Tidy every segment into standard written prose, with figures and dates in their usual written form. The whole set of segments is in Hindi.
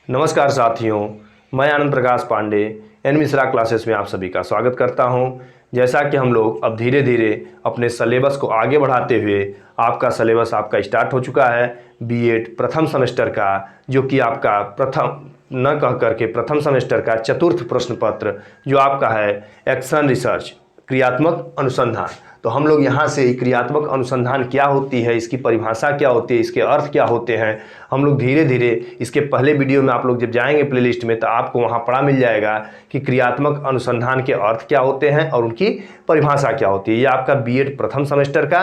नमस्कार साथियों, मैं आनंद प्रकाश पांडे एन मिश्रा क्लासेस में आप सभी का स्वागत करता हूं। जैसा कि हम लोग अब धीरे धीरे अपने सिलेबस को आगे बढ़ाते हुए आपका सिलेबस आपका स्टार्ट हो चुका है बीएड प्रथम सेमेस्टर का, जो कि आपका प्रथम न कह करके प्रथम सेमेस्टर का चतुर्थ प्रश्न पत्र जो आपका है एक्शन रिसर्च क्रियात्मक अनुसंधान। तो हम लोग यहाँ से क्रियात्मक अनुसंधान क्या होती है, इसकी परिभाषा क्या होती है, इसके अर्थ क्या होते हैं, हम लोग धीरे धीरे इसके पहले वीडियो में आप लोग जब जाएंगे प्लेलिस्ट में तो आपको वहाँ पढ़ा मिल जाएगा कि क्रियात्मक अनुसंधान के अर्थ क्या होते हैं और उनकी परिभाषा क्या होती है। ये आपका बीएड प्रथम सेमेस्टर का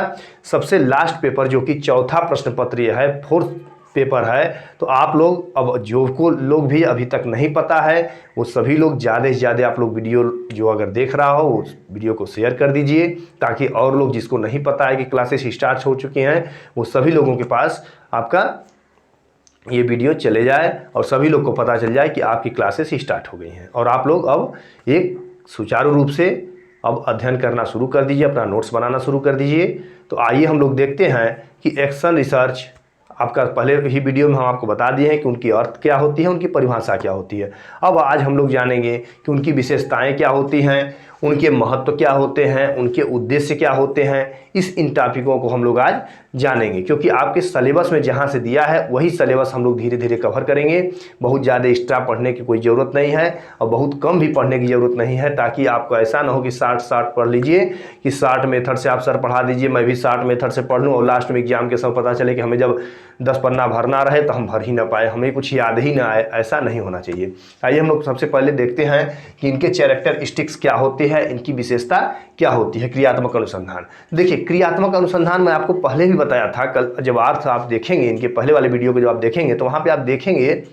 सबसे लास्ट पेपर जो कि चौथा प्रश्न पत्र ये है, फोर्थ पेपर है। तो आप लोग अब जो को लोग भी अभी तक नहीं पता है वो सभी लोग ज़्यादा से ज़्यादा आप लोग वीडियो जो अगर देख रहा हो उस वीडियो को शेयर कर दीजिए, ताकि और लोग जिसको नहीं पता है कि क्लासेस स्टार्ट हो चुकी हैं वो सभी लोगों के पास आपका ये वीडियो चले जाए और सभी लोग को पता चल जाए कि आपकी क्लासेस स्टार्ट हो गई हैं और आप लोग अब एक सुचारू रूप से अब अध्ययन करना शुरू कर दीजिए, अपना नोट्स बनाना शुरू कर दीजिए। तो आइए हम लोग देखते हैं कि एक्शन रिसर्च आपका पहले ही वीडियो में हम आपको बता दिए हैं कि उनकी अर्थ क्या होती है, उनकी परिभाषा क्या होती है। अब आज हम लोग जानेंगे कि उनकी विशेषताएं क्या होती हैं, उनके महत्व क्या होते हैं, उनके उद्देश्य क्या होते हैं। इन टॉपिकों को हम लोग आज जानेंगे, क्योंकि आपके सिलेबस में जहाँ से दिया है वही सिलेबस हम लोग धीरे धीरे कवर करेंगे। बहुत ज़्यादा एक्स्ट्रा पढ़ने की कोई ज़रूरत नहीं है और बहुत कम भी पढ़ने की ज़रूरत नहीं है, ताकि आपको ऐसा ना हो कि 60 पढ़ लीजिए कि 60 मेथड से आप सर पढ़ा दीजिए, मैं भी 60 मेथड से पढ़ लूँ और लास्ट में एग्जाम के समय पता चले कि हमें जब 10 पन्ना भरना रहे तो हम भर ही ना पाए, हमें कुछ याद ही ना आए। ऐसा नहीं होना चाहिए। आइए हम लोग सबसे पहले देखते हैं कि इनके कैरेक्टरिस्टिक्स क्या होते हैं, इनकी विशेषता क्या होती है। क्रियात्मक अनुसंधान, देखिए क्रियात्मक अनुसंधान मैं आपको पहले भी बताया था, कल जब अर्थ आप देखेंगे इनके पहले वाले वीडियो को जब आप देखेंगे तो वहाँ पे आप देखेंगे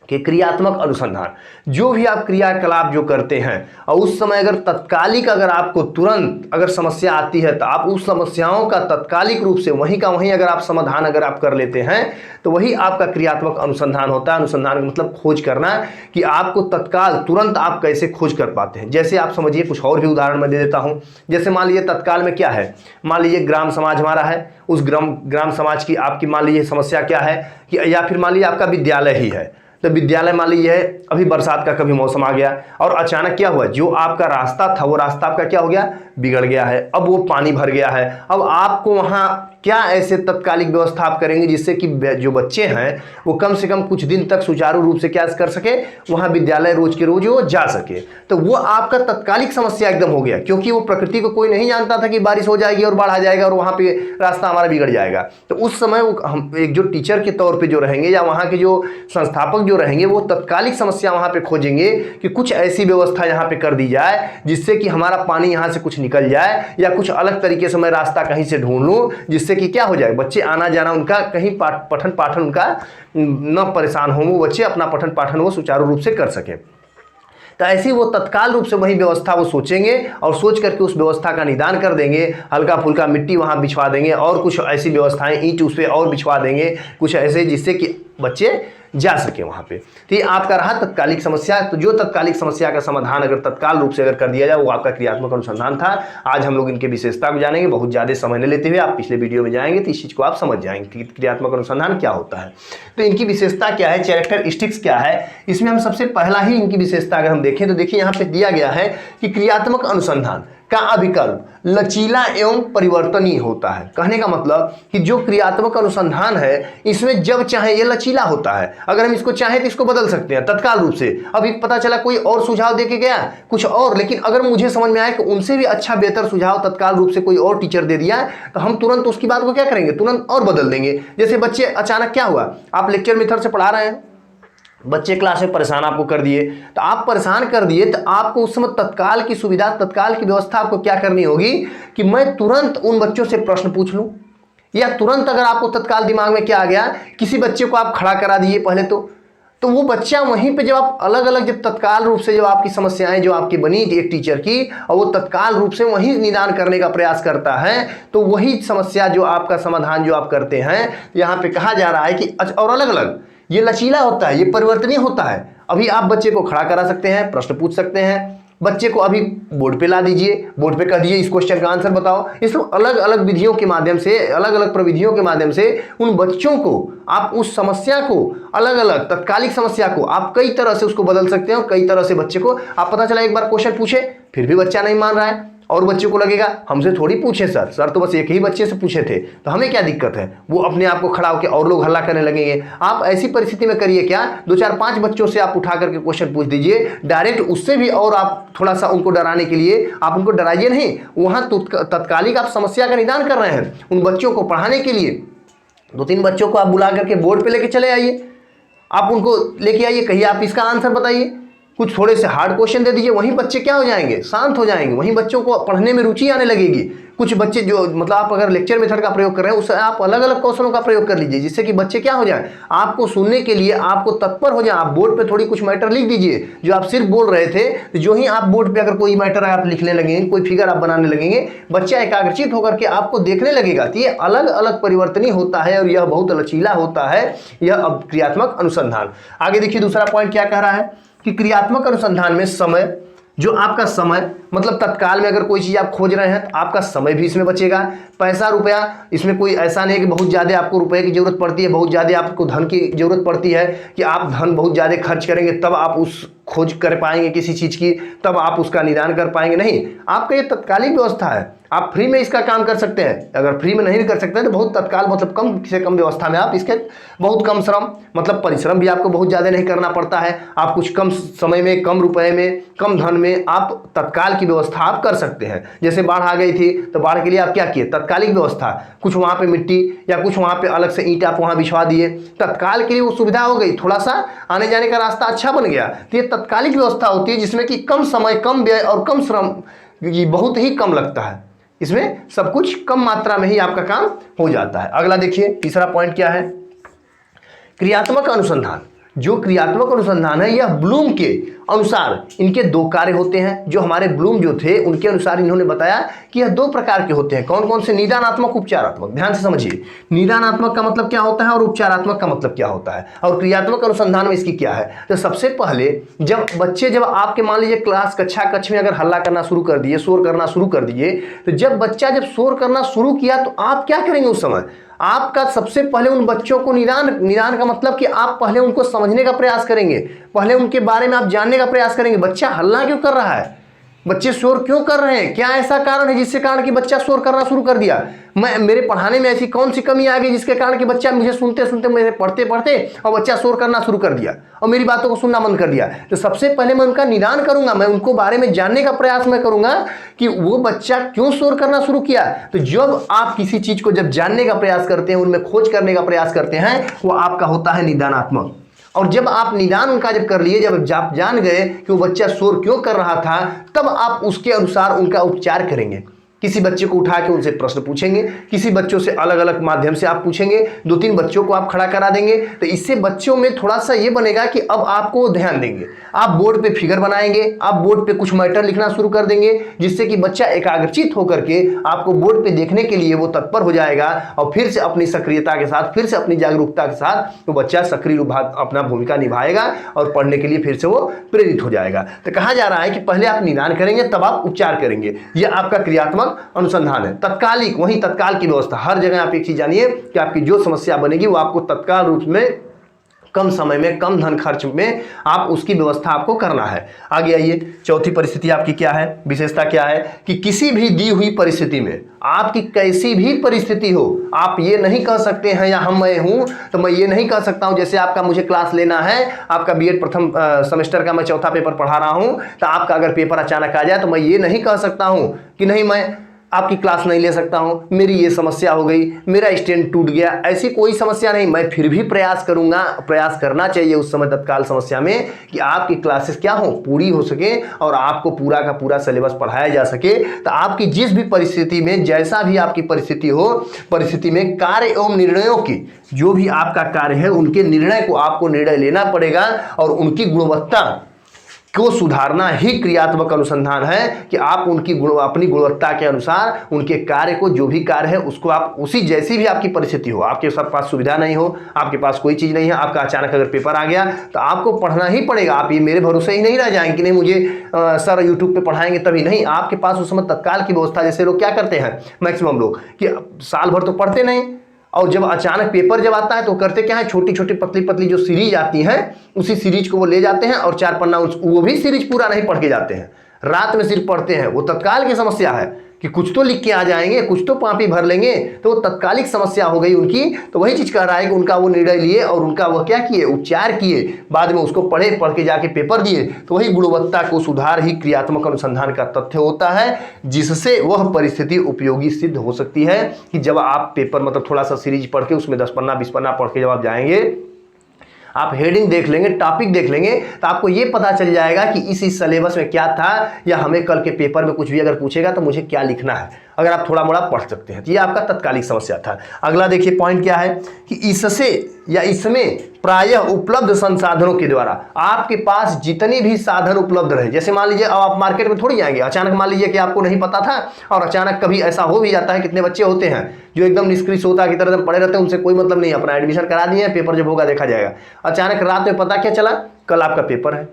कि क्रियात्मक अनुसंधान जो भी आप क्रियाकलाप जो करते हैं और उस समय अगर तत्कालिक अगर आपको तुरंत अगर समस्या आती है तो आप उस समस्याओं का तत्कालिक रूप से वहीं का वहीं अगर आप समाधान अगर आप कर लेते हैं तो वही आपका क्रियात्मक अनुसंधान होता है। अनुसंधान का मतलब खोज करना, कि आपको तत्काल तुरंत आप कैसे खोज कर पाते हैं। जैसे आप समझिए, कुछ और भी उदाहरण मैं दे देता हूं। जैसे मान लीजिए तत्काल में क्या है, मान लीजिए ग्राम समाज हमारा है, उस ग्राम समाज की आपकी मान लीजिए समस्या क्या है कि, या फिर मान लीजिए आपका विद्यालय ही है, तो विद्यालय मान लीजिए है, अभी बरसात का कभी मौसम आ गया और अचानक क्या हुआ, जो आपका रास्ता था वो रास्ता आपका क्या हो गया, बिगड़ गया है। अब वो पानी भर गया है। अब आपको वहां क्या ऐसे तत्कालिक व्यवस्था आप करेंगे जिससे कि जो बच्चे हैं वो कम से कम कुछ दिन तक सुचारू रूप से क्या कर सके, वहां विद्यालय रोज के रोज वो जा सके। तो वो आपका तत्कालिक समस्या एकदम हो गया, क्योंकि वो प्रकृति को कोई नहीं जानता था कि बारिश हो जाएगी और बाढ़ आ जाएगा और वहां पे रास्ता हमारा बिगड़ जाएगा। तो उस समय हम एक जो टीचर के तौर पर जो रहेंगे या वहां के जो संस्थापक जो रहेंगे वो तत्कालिक समस्या वहां पे खोजेंगे कि कुछ ऐसी व्यवस्था यहां पे कर दी जाए जिससे कि हमारा पानी यहां से कुछ निकल जाए, या कुछ अलग तरीके से मैं रास्ता कहीं से ढूंढ लूं जिससे कि क्या हो जाए, बच्चे आना जाना उनका कहीं पठन पाठन उनका न परेशान हो, वो बच्चे अपना पठन पाठन वो सुचारू रूप से कर सके। तो ऐसी वो तत्काल रूप से वही व्यवस्था वो सोचेंगे और सोच करके उस व्यवस्था का निदान कर देंगे। हल्का फुल्का मिट्टी वहां बिछवा देंगे और कुछ ऐसी व्यवस्थाएं ईंट उस पर और बिछवा देंगे, कुछ ऐसे जिससे कि बच्चे जा सके वहां पे। तो ये आपका रहा तत्कालिक समस्या। तो जो तत्कालिक समस्या का समाधान अगर तत्काल रूप से अगर कर दिया जाए वो आपका क्रियात्मक अनुसंधान था। आज हम लोग इनके विशेषता को जानेंगे, बहुत ज्यादा समय न लेते हुए आप पिछले वीडियो में जाएंगे तो इस चीज को आप समझ जाएंगे कि क्रियात्मक अनुसंधान क्या होता है। तो इनकी विशेषता क्या है, कैरेक्टरिस्टिक्स क्या है, इसमें हम सबसे पहला ही इनकी विशेषता अगर हम देखें तो देखिए यहाँ पे दिया गया है कि क्रियात्मक अनुसंधान का अभिकल्प लचीला एवं परिवर्तनीय होता है। कहने का मतलब कि जो क्रियात्मक अनुसंधान है इसमें जब चाहे ये लचीला होता है, अगर हम इसको चाहें तो इसको बदल सकते हैं तत्काल रूप से। अभी पता चला कोई और सुझाव देके गया कुछ और, लेकिन अगर मुझे समझ में आया कि उनसे भी अच्छा बेहतर सुझाव तत्काल रूप से कोई और टीचर दे दिया तो हम तुरंत उसकी बात को क्या करेंगे, तुरंत और बदल देंगे। जैसे बच्चे अचानक क्या हुआ, आप लेक्चर मेथड से पढ़ा रहे हैं, बच्चे क्लास में परेशान आपको कर दिए, तो आप परेशान कर दिए तो आपको उस समय तत्काल की सुविधा तत्काल की व्यवस्था आपको क्या करनी होगी कि मैं तुरंत उन बच्चों से प्रश्न पूछ लूं, या तुरंत अगर आपको तत्काल दिमाग में क्या आ गया, किसी बच्चे को आप खड़ा करा दिए पहले तो वो बच्चा वहीं पे जब आप अलग अलग जब तत्काल रूप से जब आपकी समस्याएं जो आपकी बनी एक टीचर की और वो तत्काल रूप से वहीं निदान करने का प्रयास करता है, तो वही समस्या जो आपका समाधान जो आप करते हैं यहाँ पे कहा जा रहा है कि और अलग अलग ये लचीला होता है, ये परिवर्तनीय होता है। अभी आप बच्चे को खड़ा करा सकते हैं, प्रश्न पूछ सकते हैं, बच्चे को अभी बोर्ड पे ला दीजिए, बोर्ड पे कह दीजिए इस क्वेश्चन का आंसर बताओ। इस अलग अलग विधियों के माध्यम से, अलग अलग प्रविधियों के माध्यम से उन बच्चों को आप उस समस्या को, अलग अलग तत्कालिक समस्या को आप कई तरह से उसको बदल सकते हैं। और कई तरह से बच्चे को आप, पता चला एक बार क्वेश्चन पूछे फिर भी बच्चा नहीं मान रहा है, और बच्चे को लगेगा हमसे थोड़ी पूछे सर तो बस एक ही बच्चे से पूछे थे तो हमें क्या दिक्कत है, वो अपने आप को खड़ा होकर और लोग हल्ला करने लगेंगे। आप ऐसी परिस्थिति में करिए क्या, 2-4-5 बच्चों से आप उठा करके क्वेश्चन पूछ दीजिए डायरेक्ट उससे भी, और आप थोड़ा सा उनको डराने के लिए आप उनको डराइए नहीं, वहां तत्कालिक आप समस्या का निदान कर रहे हैं। उन बच्चों को पढ़ाने के लिए 2-3 बच्चों को आप बुला करके बोर्ड पे लेके चले आइए, आप उनको लेके आइए, कहिए आप इसका आंसर बताइए, कुछ थोड़े से हार्ड क्वेश्चन दे दीजिए, वहीं बच्चे क्या हो जाएंगे, शांत हो जाएंगे, वहीं बच्चों को पढ़ने में रुचि आने लगेगी। कुछ बच्चे जो मतलब आप अगर लेक्चर मेथड का प्रयोग कर रहे हैं उससे आप अलग अलग क्वेश्चनों का प्रयोग कर लीजिए, जिससे कि बच्चे क्या हो जाए, आपको सुनने के लिए आपको तत्पर हो जाए। आप बोर्ड पे थोड़ी कुछ मैटर लिख दीजिए जो आप सिर्फ बोल रहे थे, तो जो ही आप बोर्ड पे अगर कोई मैटर आप लिखने लगेंगे, कोई फिगर आप बनाने लगेंगे, बच्चा एकाग्रचित होकर के आपको देखने लगेगा। तो ये अलग अलग परिवर्तनीय होता है और यह बहुत लचीला होता है, यह क्रियात्मक अनुसंधान। आगे देखिए दूसरा पॉइंट क्या कह रहा है कि क्रियात्मक अनुसंधान में समय, जो आपका समय मतलब तत्काल में अगर कोई चीज़ आप खोज रहे हैं तो आपका समय भी इसमें बचेगा। पैसा रुपया इसमें कोई ऐसा नहीं है कि बहुत ज़्यादा आपको रुपए की जरूरत पड़ती है, बहुत ज़्यादा आपको धन की जरूरत पड़ती है कि आप धन बहुत ज़्यादा खर्च करेंगे तब आप उस खोज कर पाएंगे किसी चीज़ की, तब आप उसका निदान कर पाएंगे। नहीं, आपका ये तत्कालिक व्यवस्था है, आप फ्री में इसका काम कर सकते हैं। अगर फ्री में नहीं कर सकते तो बहुत तत्काल मतलब कम से कम व्यवस्था में आप इसके बहुत कम श्रम मतलब परिश्रम भी आपको बहुत ज़्यादा नहीं करना पड़ता है। आप कुछ कम समय में, कम रुपए में, कम धन में आप तत्काल की व्यवस्था आप कर सकते हैं। जैसे बाढ़ आ गई थी तो बाढ़ के लिए आप क्या किए, तत्कालिक व्यवस्था, कुछ वहाँ पे मिट्टी या कुछ वहाँ पे अलग से ईंट आप वहाँ बिछवा दिए, तत्काल के लिए वो सुविधा हो गई, थोड़ा सा आने जाने का रास्ता अच्छा बन गया। तो ये तत्कालिक व्यवस्था होती है जिसमें कि कम समय, कम व्यय और कम श्रम बहुत ही कम लगता है। इसमें सब कुछ कम मात्रा में ही आपका काम हो जाता है। अगला देखिए तीसरा पॉइंट क्या है, क्रियात्मक अनुसंधान। जो क्रियात्मक अनुसंधान है यह ब्लूम के अनुसार इनके 2 कार्य होते हैं। जो हमारे ब्लूम जो थे उनके अनुसार इन्होंने बताया कि यह 2 प्रकार के होते हैं। कौन कौन से, निदानात्मक, उपचारात्मक। ध्यान से समझिए, निदानात्मक का मतलब क्या होता है और उपचारात्मक का मतलब क्या होता है, और क्रियात्मक अनुसंधान में इसकी क्या है। तो सबसे पहले जब बच्चे, जब आपके मान लीजिए क्लास कक्ष में अगर हल्ला करना शुरू कर दिए, शोर करना शुरू कर दिए, तो जब बच्चा जब शोर करना शुरू किया तो आप क्या करेंगे उस समय, आपका सबसे पहले उन बच्चों को निदान का मतलब कि आप पहले उनको समझने का प्रयास करेंगे, पहले उनके बारे में आप जानने का प्रयास करेंगे। बच्चा हल्ला क्यों कर रहा है, बच्चे शोर क्यों कर रहे हैं, क्या ऐसा कारण है जिसके कारण कि बच्चा शोर करना शुरू कर दिया, मेरे पढ़ाने में ऐसी कौन सी कमी आ गई जिसके कारण कि बच्चा मुझे सुनते सुनते, मेरे पढ़ते पढ़ते और बच्चा शोर करना शुरू कर दिया और मेरी बातों को सुनना बंद कर दिया। तो सबसे पहले मैं उनका निदान करूंगा, मैं उनको बारे में जानने का प्रयास मैं करूंगा कि वो बच्चा क्यों शोर करना शुरू किया। तो जब आप किसी चीज को जब जानने का प्रयास करते हैं, उनमें खोज करने का प्रयास करते हैं, वो आपका होता है निदानात्मक। और जब आप निदान उनका जब कर लिए, जब आप जान गए कि वो बच्चा शोर क्यों कर रहा था, तब आप उसके अनुसार उनका उपचार करेंगे। किसी बच्चे को उठा के उनसे प्रश्न पूछेंगे, किसी बच्चों से अलग अलग माध्यम से आप पूछेंगे, 2-3 बच्चों को आप खड़ा करा देंगे। तो इससे बच्चों में थोड़ा सा ये बनेगा कि अब आपको ध्यान देंगे, आप बोर्ड पे फिगर बनाएंगे, आप बोर्ड पे कुछ मैटर लिखना शुरू कर देंगे, जिससे कि बच्चा एकाग्रचित होकर के आपको बोर्ड पे देखने के लिए वो तत्पर हो जाएगा और फिर से अपनी सक्रियता के साथ, फिर से अपनी जागरूकता के साथ वो बच्चा सक्रिय रूप अपना भूमिका निभाएगा और पढ़ने के लिए फिर से वो प्रेरित हो जाएगा। तो कहा जा रहा है कि पहले आप निदान करेंगे तब आप उपचार करेंगे। यह आपका क्रियात्मक अनुसंधान है। तत्कालिक, वही तत्काल की व्यवस्था, हर जगह आप एक चीज जानिए कि आपकी जो समस्या बनेगी वो आपको तत्काल रूप में, कम समय में, कम धन खर्च में आप उसकी व्यवस्था आपको करना है। आगे आइए, चौथी परिस्थिति आपकी क्या है, विशेषता क्या है कि किसी भी दी हुई परिस्थिति में, आपकी कैसी भी परिस्थिति हो, आप ये नहीं कह सकते हैं या मैं हूं तो मैं ये नहीं कह सकता हूं। जैसे आपका मुझे क्लास लेना है, आपका बीएड प्रथम सेमेस्टर का मैं चौथा पेपर पढ़ा रहा हूं, तो आपका अगर पेपर अचानक आ जाए तो मैं ये नहीं कह सकता हूं कि नहीं मैं आपकी क्लास नहीं ले सकता हूं, मेरी ये समस्या हो गई, मेरा स्टैंड टूट गया, ऐसी कोई समस्या नहीं। मैं फिर भी प्रयास करूंगा, प्रयास करना चाहिए उस समय तत्काल समस्या में कि आपकी क्लासेस क्या हो, पूरी हो सके और आपको पूरा का पूरा सिलेबस पढ़ाया जा सके। तो आपकी जिस भी परिस्थिति में, जैसा भी आपकी परिस्थिति हो, परिस्थिति में कार्य एवं निर्णयों की, जो भी आपका कार्य है उनके निर्णय को आपको निर्णय लेना पड़ेगा और उनकी गुणवत्ता को सुधारना ही क्रियात्मक अनुसंधान है कि आप उनकी अपनी गुणवत्ता के अनुसार उनके कार्य को, जो भी कार्य है उसको आप उसी जैसी भी आपकी परिस्थिति हो, आपके पास सुविधा नहीं हो, आपके पास कोई चीज़ नहीं है, आपका अचानक अगर पेपर आ गया तो आपको पढ़ना ही पड़ेगा। आप ये मेरे भरोसे ही नहीं रह जाएंगे कि नहीं मुझे सर यूट्यूब पे पढ़ाएंगे तभी, नहीं, आपके पास उस समय तत्काल की व्यवस्था। जैसे लोग क्या करते हैं मैक्सिमम लोग कि साल भर तो पढ़ते नहीं, और जब अचानक पेपर जब आता है तो करते क्या है, छोटी छोटी पतली पतली जो सीरीज आती हैं उसी सीरीज को वो ले जाते हैं और 4 पन्ना वो भी सीरीज पूरा नहीं पढ़ के जाते हैं, रात में सिर्फ पढ़ते हैं। वो तत्काल की समस्या है कि कुछ तो लिख के आ जाएंगे, कुछ तो पापी भर लेंगे, तो वो तत्कालिक समस्या हो गई उनकी। तो वही चीज़ कह रहा है कि उनका वो निर्णय लिए और उनका वो क्या किए, उपचार किए, बाद में उसको पढ़ के जाके पेपर दिए। तो वही गुणवत्ता को सुधार ही क्रियात्मक अनुसंधान का तथ्य होता है, जिससे वह परिस्थिति उपयोगी सिद्ध हो सकती है कि जब आप पेपर मतलब थोड़ा सा सीरीज पढ़ के उसमें 10 पन्ना 20 पन्ना पढ़ के जब आप जाएंगे, आप हेडिंग देख लेंगे, टॉपिक देख लेंगे, तो आपको ये पता चल जाएगा कि इस सिलेबस में क्या था, या हमें कल के पेपर में कुछ भी अगर पूछेगा तो मुझे क्या लिखना है, अगर आप थोड़ा मोड़ा पढ़ सकते हैं। तो ये आपका तत्कालिक समस्या था। अगला देखिए पॉइंट क्या है कि इससे या इसमें प्रायः उपलब्ध संसाधनों के द्वारा आपके पास जितने भी साधन उपलब्ध रहे, जैसे मान लीजिए अब आप मार्केट में थोड़ी जाएंगे, अचानक मान लीजिए कि आपको नहीं पता था और अचानक कभी ऐसा हो भी जाता है, कितने बच्चे होते हैं जो एकदम निष्क्रिय श्रोता की तरह पड़े रहते हैं, उनसे कोई मतलब नहीं, अपना एडमिशन करा दिए, पेपर जब होगा देखा जाएगा। अचानक रात में पता क्या चला, कल आपका पेपर है,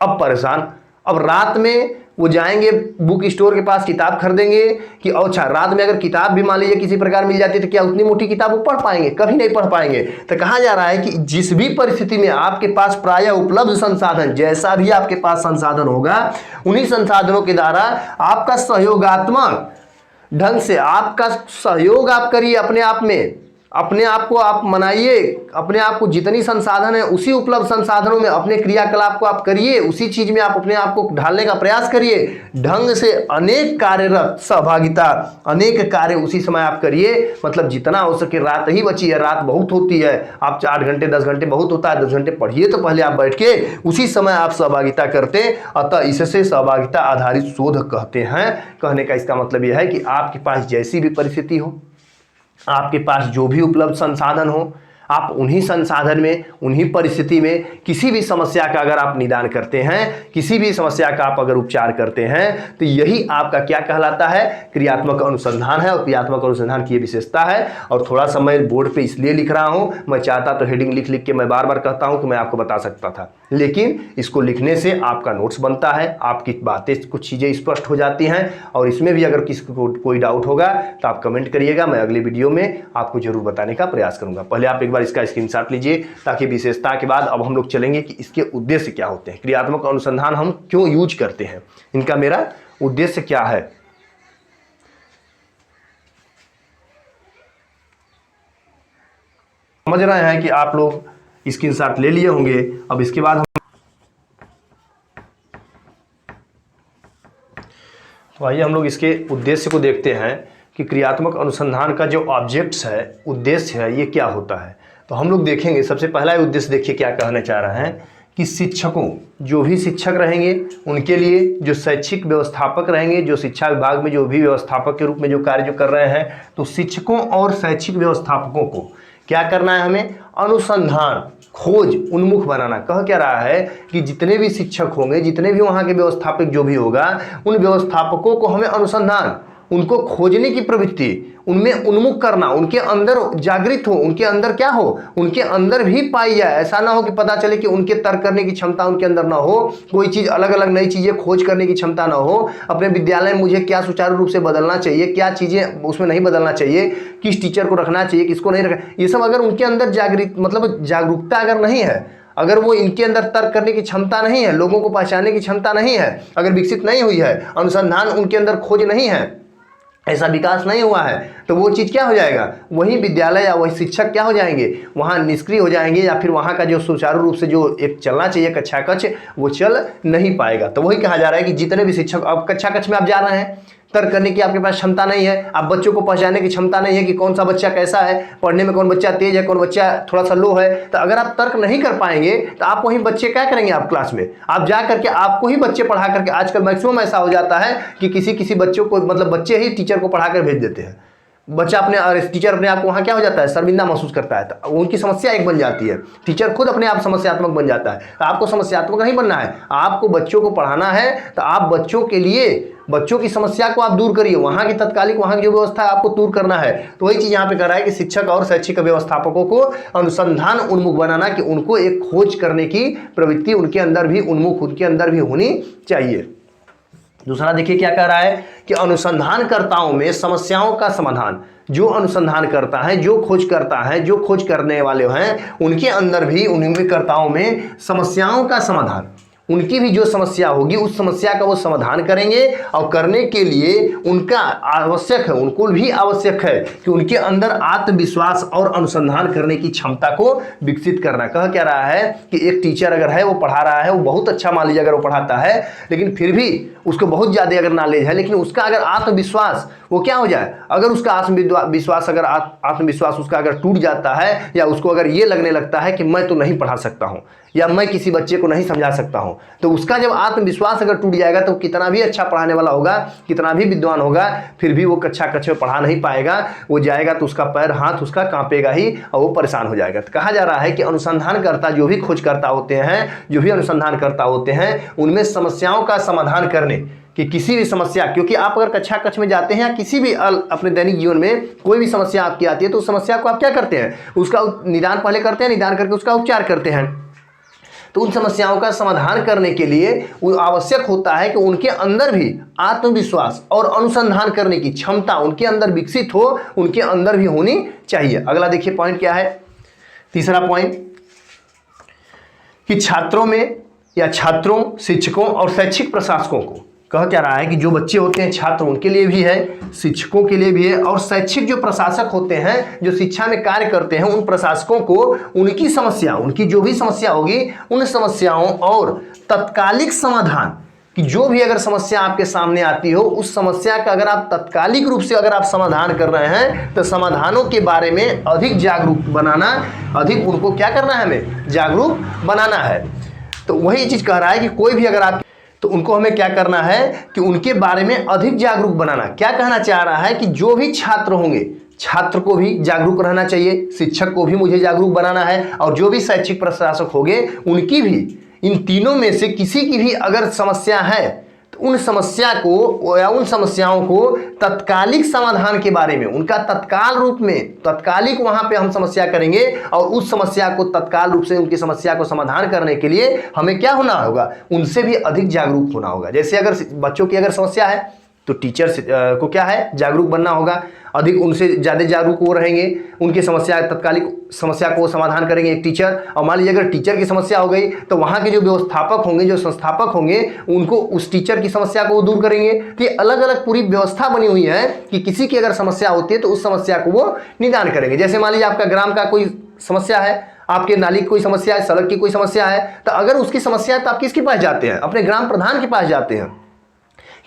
अब परेशान। अब रात में वो जाएंगे बुक स्टोर के पास, किताब खरीदेंगे कि अच्छा रात में अगर किताब भी मान लीजिए किसी प्रकार मिल जाती है तो क्या उतनी मोटी किताब वो पढ़ पाएंगे, कभी नहीं पढ़ पाएंगे। तो कहा जा रहा है कि जिस भी परिस्थिति में आपके पास प्रायः उपलब्ध संसाधन, जैसा भी आपके पास संसाधन होगा, उन्हीं संसाधनों के द्वारा आपका सहयोगात्मक ढंग से आपका सहयोग आप करिए, अपने आप को आप मनाइए, अपने आप को जितनी संसाधन है उसी उपलब्ध संसाधनों में अपने क्रियाकलाप को आप करिए, उसी चीज में आप अपने आप को ढालने का प्रयास करिए ढंग से। अनेक कार्यरत सहभागिता, अनेक कार्य उसी समय आप करिए, मतलब जितना हो सके। रात ही बची है, रात बहुत होती है, आप 8 घंटे 10 घंटे बहुत होता है, 10 घंटे पढ़िए तो पहले आप बैठ के उसी समय आप सहभागिता करते। अतः इससे सहभागिता आधारित शोध कहते हैं। कहने का इसका मतलब यह है कि आपके पास जैसी भी परिस्थिति हो, आपके पास जो भी उपलब्ध संसाधन हो, आप उन्हीं संसाधन में, उन्हीं परिस्थिति में किसी भी समस्या का अगर आप निदान करते हैं, किसी भी समस्या का आप अगर उपचार करते हैं, तो यही आपका क्या कहलाता है, क्रियात्मक अनुसंधान है। और क्रियात्मक अनुसंधान की ये विशेषता है। और थोड़ा सा मैं बोर्ड पे इसलिए लिख रहा हूं, मैं चाहता तो हेडिंग लिख लिख के मैं बार बार कहता हूं कि मैं आपको बता सकता था, लेकिन इसको लिखने से आपका नोट्स बनता है, आपकी बातें कुछ चीज़ें स्पष्ट हो जाती हैं। और इसमें भी अगर किसी को कोई डाउट होगा तो आप कमेंट करिएगा, मैं अगले वीडियो में आपको जरूर बताने का प्रयास करूंगा। पहले आप एक बार इसका स्क्रीनशॉट लीजिए, ताकि विशेषता के बाद अब हम लोग चलेंगे कि इसके उद्देश्य क्या होते हैं, क्रियात्मक अनुसंधान हम क्यों यूज करते हैं, इनका मेरा उद्देश्य क्या है। समझ रहे हैं कि आप लोग स्क्रीनशॉट ले लिए होंगे। अब इसके बाद तो आइए हम लोग इसके उद्देश्य को देखते हैं कि क्रियात्मक अनुसंधान का जो ऑब्जेक्ट्स है, उद्देश्य है, ये क्या होता है। तो हम लोग देखेंगे, सबसे पहला उद्देश्य देखिए क्या कहना चाह रहा है कि शिक्षकों, जो भी शिक्षक रहेंगे उनके लिए, जो शैक्षिक व्यवस्थापक रहेंगे, जो शिक्षा विभाग में जो भी व्यवस्थापक के रूप में जो कार्य जो कर रहे हैं, तो शिक्षकों और शैक्षिक व्यवस्थापकों को क्या करना है, हमें अनुसंधान, खोज उन्मुख बनाना। कह क्या रहा है कि जितने भी शिक्षक होंगे, जितने भी वहाँ के व्यवस्थापक जो भी होगा, उन व्यवस्थापकों को हमें अनुसंधान, उनको खोजने की प्रवृत्ति, उनमें उन्मुख करना, उनके अंदर जागृत हो, उनके अंदर क्या हो, उनके अंदर भी पाई जाए। ऐसा ना हो कि पता चले कि उनके तर्क करने की क्षमता उनके अंदर ना हो, कोई चीज़ अलग अलग नई चीज़ें खोज करने की क्षमता ना हो, अपने विद्यालय में मुझे क्या सुचारू रूप से बदलना चाहिए, क्या चीज़ें उसमें नहीं बदलना चाहिए, किस टीचर को रखना चाहिए, किसको नहीं रखना, ये सब अगर उनके अंदर जागरूकता अगर नहीं है, अगर वो इनके अंदर तर्क करने की क्षमता नहीं है, लोगों को पहचानने की क्षमता नहीं है, अगर विकसित नहीं हुई है, अनुसंधान उनके अंदर खोज नहीं है, ऐसा विकास नहीं हुआ है, तो वो चीज़ क्या हो जाएगा, वही विद्यालय या वही शिक्षक क्या हो जाएंगे, वहाँ निष्क्रिय हो जाएंगे, या फिर वहाँ का जो सुचारू रूप से जो एक चलना चाहिए कक्षा कक्ष, वो चल नहीं पाएगा। तो वही कहा जा रहा है कि जितने भी शिक्षक, अब कक्षा कक्ष में आप जा रहे हैं, तर्क करने की आपके पास क्षमता नहीं है, आप बच्चों को पहचानने की क्षमता नहीं है कि कौन सा बच्चा कैसा है, पढ़ने में कौन बच्चा तेज है, कौन बच्चा थोड़ा सा लो है, तो अगर आप तर्क नहीं कर पाएंगे तो आप वही बच्चे क्या करेंगे, आप क्लास में आप जा करके आपको ही बच्चे पढ़ा करके, आजकल मैक्सिमम ऐसा हो जाता है कि किसी बच्चों को, मतलब बच्चे ही टीचर को पढ़ा कर भेज देते हैं। बच्चा टीचर अपने आप को वहाँ क्या हो जाता है, शर्मिंदा महसूस करता है, तो उनकी समस्या एक बन जाती है। टीचर खुद अपने आप समस्यात्मक बन जाता है। तो आपको समस्यात्मक नहीं बनना है, आपको बच्चों को पढ़ाना है, तो आप बच्चों के लिए बच्चों की समस्या को आप दूर करिए, वहाँ की तत्कालिक वहाँ की जो व्यवस्था है आपको दूर करना है। तो वही चीज़ यहाँ पे कर रहा है कि शिक्षक और शैक्षिक व्यवस्थापकों को अनुसंधान उन्मुख बनाना, कि उनको एक खोज करने की प्रवृत्ति उनके अंदर भी उन्मुख उनके अंदर भी होनी चाहिए। दूसरा देखिए क्या कह रहा है कि अनुसंधानकर्ताओं में समस्याओं का समाधान, जो अनुसंधान करता है, जो खोज करता है, जो खोज करने वाले हैं, उनके अंदर भी उनमें कर्ताओं में समस्याओं का समाधान, उनकी भी जो समस्या होगी उस समस्या का वो समाधान करेंगे। और करने के लिए उनका आवश्यक है, उनको भी आवश्यक है कि उनके अंदर आत्मविश्वास और अनुसंधान करने की क्षमता को विकसित करना। कह क्या रहा है कि एक टीचर अगर है, वो पढ़ा रहा है, वो बहुत अच्छा मान लीजिए अगर वो पढ़ाता है, लेकिन फिर भी उसको बहुत ज़्यादा अगर नॉलेज है, लेकिन उसका अगर आत्मविश्वास वो क्या हो जाए, अगर उसका आत्मविश्वास अगर आत्मविश्वास उसका अगर टूट जाता है, या उसको अगर ये लगने लगता है कि मैं तो नहीं पढ़ा सकता हूँ, या मैं किसी बच्चे को नहीं समझा सकता हूँ, तो उसका जब आत्मविश्वास अगर टूट जाएगा तो कितना भी अच्छा पढ़ाने वाला होगा, कितना भी विद्वान होगा, फिर भी वो कक्षा में पढ़ा नहीं पाएगा। वो जाएगा तो उसका पैर हाथ उसका कांपेगा ही और वो परेशान हो जाएगा। तो कहा जा रहा है कि अनुसंधानकर्ता जो भी खोजकर्ता होते हैं, जो भी अनुसंधानकर्ता होते हैं, उनमें समस्याओं का समाधान करने कि किसी भी समस्या, क्योंकि आप अगर कक्षा में जाते हैं या किसी भी अपने दैनिक जीवन में कोई भी समस्या आपकी आती है, तो उस समस्या को आप क्या करते हैं, उसका निदान पहले करते हैं, निदान करके उसका उपचार करते हैं। तो उन समस्याओं का समाधान करने के लिए वो आवश्यक होता है कि उनके अंदर भी आत्मविश्वास और अनुसंधान करने की क्षमता उनके अंदर विकसित हो, उनके अंदर भी होनी चाहिए। अगला देखिए पॉइंट क्या है, तीसरा पॉइंट, कि छात्रों में या छात्रों, शिक्षकों और शैक्षिक प्रशासकों को, कह क्या रहा है कि जो बच्चे होते हैं छात्र, उनके लिए भी है, शिक्षकों के लिए भी है, और शैक्षिक जो प्रशासक होते हैं, जो शिक्षा में कार्य करते हैं, उन प्रशासकों को उनकी समस्या, उनकी जो भी समस्या होगी, उन समस्याओं और तत्कालिक समाधान, कि जो भी अगर समस्या आपके सामने आती हो, उस समस्या का अगर आप तत्कालिक रूप से अगर आप समाधान कर रहे हैं, तो समाधानों के बारे में अधिक जागरूक बनाना, अधिक उनको क्या करना है, हमें जागरूक बनाना है। तो वही चीज़ कह रहा है कि कोई भी अगर आप, तो उनको हमें क्या करना है कि उनके बारे में अधिक जागरूक बनाना। क्या कहना चाह रहा है कि जो भी छात्र होंगे, छात्र को भी जागरूक रहना चाहिए, शिक्षक को भी मुझे जागरूक बनाना है, और जो भी शैक्षिक प्रशासक होंगे उनकी भी, इन तीनों में से किसी की भी अगर समस्या है, तो उन समस्या को या उन समस्याओं को तत्कालिक समाधान के बारे में, उनका तत्काल रूप में, तत्कालिक वहां पे हम समस्या करेंगे, और उस समस्या को तत्काल रूप से उनकी समस्या को समाधान करने के लिए हमें क्या होना होगा, उनसे भी अधिक जागरूक होना होगा। जैसे अगर बच्चों की अगर समस्या है, तो टीचर को क्या है, जागरूक बनना होगा, अधिक उनसे ज़्यादा जागरूक वो रहेंगे, उनकी समस्या, तत्कालिक समस्या को समाधान करेंगे एक टीचर। और मान लीजिए अगर टीचर की समस्या हो गई, तो वहाँ के जो व्यवस्थापक होंगे, जो संस्थापक होंगे, उनको उस टीचर की समस्या को वो दूर करेंगे। तो ये अलग अलग पूरी व्यवस्था बनी हुई है कि किसी की अगर समस्या होती है तो उस समस्या को वो निदान करेंगे। जैसे मान लीजिए आपका ग्राम का कोई समस्या है, आपके नाली की कोई समस्या है, सड़क की कोई समस्या है, तो अगर उसकी समस्या है तो आप किसके पास जाते हैं, अपने ग्राम प्रधान के पास जाते हैं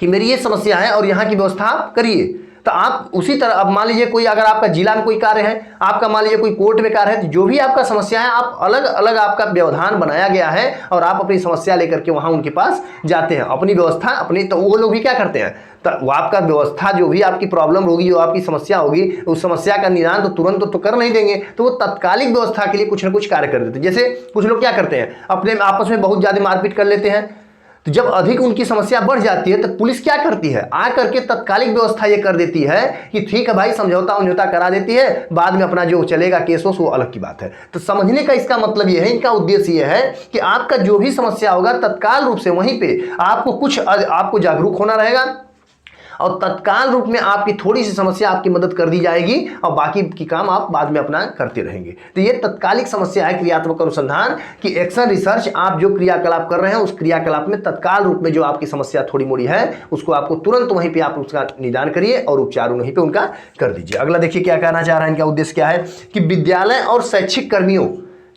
कि मेरी ये समस्या है और यहाँ की व्यवस्था आप करिए। तो आप उसी तरह, अब मान लीजिए कोई अगर आपका जिला में कोई कार्य है, आपका मान लीजिए कोई कोर्ट में कार्य है, तो जो भी आपका समस्या है, आप अलग अलग आपका व्यवधान बनाया गया है और आप अपनी समस्या लेकर के वहाँ उनके पास जाते हैं, अपनी व्यवस्था अपनी। तो वो लोग भी क्या करते हैं, तो वो आपका व्यवस्था, जो भी आपकी प्रॉब्लम होगी, जो आपकी समस्या होगी, उस समस्या का निदान तो तुरंत तो कर नहीं देंगे, तो वो तत्कालिक व्यवस्था के लिए कुछ ना कुछ कार्य कर देते हैं। जैसे कुछ लोग क्या करते हैं, अपने आपस में बहुत ज़्यादा मारपीट कर लेते हैं, तो जब अधिक उनकी समस्या बढ़ जाती है तो पुलिस क्या करती है, आ करके तत्कालिक व्यवस्था ये कर देती है कि ठीक है भाई, समझौता करा देती है, बाद में अपना जो चलेगा केस वो अलग की बात है। तो समझने का इसका मतलब ये है, इनका उद्देश्य ये है कि आपका जो भी समस्या होगा तत्काल रूप से वहीं पे आपको जागरूक होना रहेगा, और तत्काल रूप में आपकी थोड़ी सी समस्या आपकी मदद कर दी जाएगी, और बाकी की काम आप बाद में अपना करते रहेंगे। तो ये तत्कालिक समस्या है क्रियात्मक अनुसंधान की एक्शन रिसर्च। आप जो क्रियाकलाप कर रहे हैं, उस क्रियाकलाप में तत्काल रूप में जो आपकी समस्या थोड़ी मोड़ी है, उसको आपको तुरंत वहीं पर आप उसका निदान करिए और उपचार वहीं पर उनका कर दीजिए। अगला देखिए क्या कहना चाह रहा है, इनका उद्देश्य क्या है कि विद्यालय और शैक्षिक कर्मियों,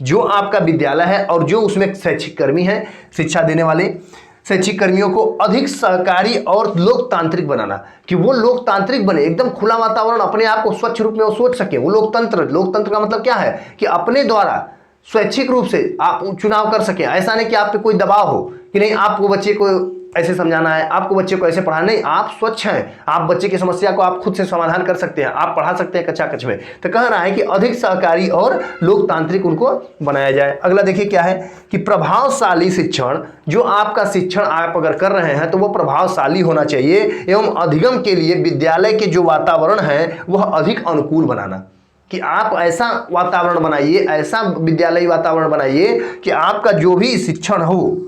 जो आपका विद्यालय है और जो उसमें शैक्षिक कर्मी है, शिक्षा देने वाले शैक्षिक कर्मियों को अधिक सहकारी और लोकतांत्रिक बनाना, कि वो लोकतांत्रिक बने, एकदम खुला वातावरण, अपने आप को स्वच्छ रूप में वो सोच सके। वो लोकतंत्र का मतलब क्या है कि अपने द्वारा स्वैच्छिक रूप से आप चुनाव कर सकें। ऐसा नहीं कि आप पे कोई दबाव हो कि नहीं, आपको बच्चे को ऐसे समझाना है, आपको बच्चे को ऐसे पढ़ाना। नहीं, आप स्वच्छ हैं, आप बच्चे की समस्या को आप खुद से समाधान कर सकते हैं, आप पढ़ा सकते हैं कक्षा कक्ष में। तो कह रहा है कि अधिक सहकारी और लोकतांत्रिक उनको बनाया जाए। अगला देखिए क्या है कि प्रभावशाली शिक्षण, जो आपका शिक्षण आप अगर कर रहे हैं तो वो प्रभावशाली होना चाहिए एवं अधिगम के लिए विद्यालय के जो वातावरण है वह अधिक अनुकूल बनाना। कि आप ऐसा वातावरण बनाइए, ऐसा विद्यालयी वातावरण बनाइए कि आपका जो भी शिक्षण हो,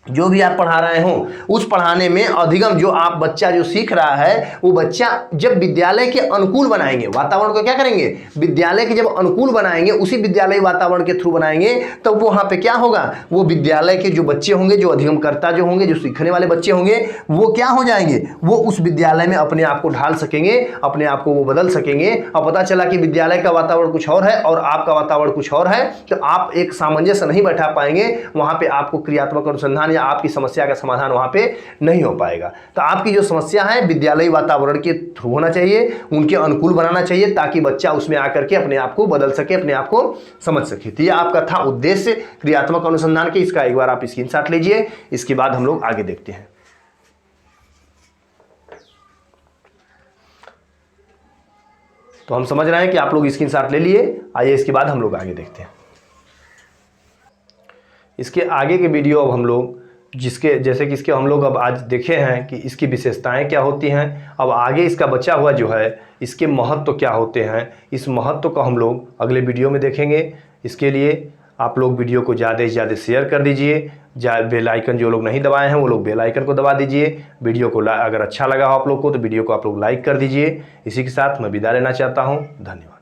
जो भी आप पढ़ा रहे हो, उस पढ़ाने में अधिगम जो आप बच्चा जो सीख रहा है वो बच्चा जब विद्यालय के अनुकूल बनाएंगे, वातावरण को क्या करेंगे, विद्यालय के जब अनुकूल बनाएंगे, उसी विद्यालय वातावरण के थ्रू बनाएंगे, तो वो वहाँ पे क्या होगा, वो विद्यालय के जो बच्चे होंगे, जो अधिगमकर्ता जो होंगे, जो सीखने वाले बच्चे होंगे, वो क्या हो जाएंगे, वो उस विद्यालय में अपने आप को ढाल सकेंगे, अपने आप को वो बदल सकेंगे। और पता चला कि विद्यालय का वातावरण कुछ और है और आपका वातावरण कुछ और है, तो आप एक सामंजस्य नहीं बैठा पाएंगे, वहाँ पे आपको क्रियात्मक अनुसंधान या आपकी समस्या का समाधान वहां पे नहीं हो पाएगा। तो आपकी जो समस्या है विद्यालयी वातावरण के थ्रू होना चाहिए, उनके अनुकूल बनाना चाहिए, ताकि बच्चा उसमें आकर के अपने आप को बदल सके, अपने आप को समझ सके। तो ये आपका था उद्देश्य क्रियात्मक अनुसंधान के। इसका एक बार आप स्क्रीनशॉट लीजिए, इसके बाद हम लोग आगे देखते हैं। तो हम समझ रहे हैं कि आप लोग स्क्रीनशॉट ले लिए। आइए इसके बाद हम लोग आगे देखते हैं। इसके आगे के वीडियो अब हम लोग जैसे कि इसके हम लोग अब आज देखे हैं कि इसकी विशेषताएं क्या होती हैं। अब आगे इसका बचा हुआ जो है इसके महत्व क्या होते हैं, इस महत्व को हम लोग अगले वीडियो में देखेंगे। इसके लिए आप लोग वीडियो को ज़्यादा से ज़्यादा शेयर कर दीजिए। बेल आइकन जो लोग नहीं दबाए हैं वो लोग बेल आइकन को दबा दीजिए। वीडियो को अगर अच्छा लगा हो आप लोग को तो वीडियो को आप लोग लाइक कर दीजिए। इसी के साथ मैं विदा लेना चाहता हूँ। धन्यवाद।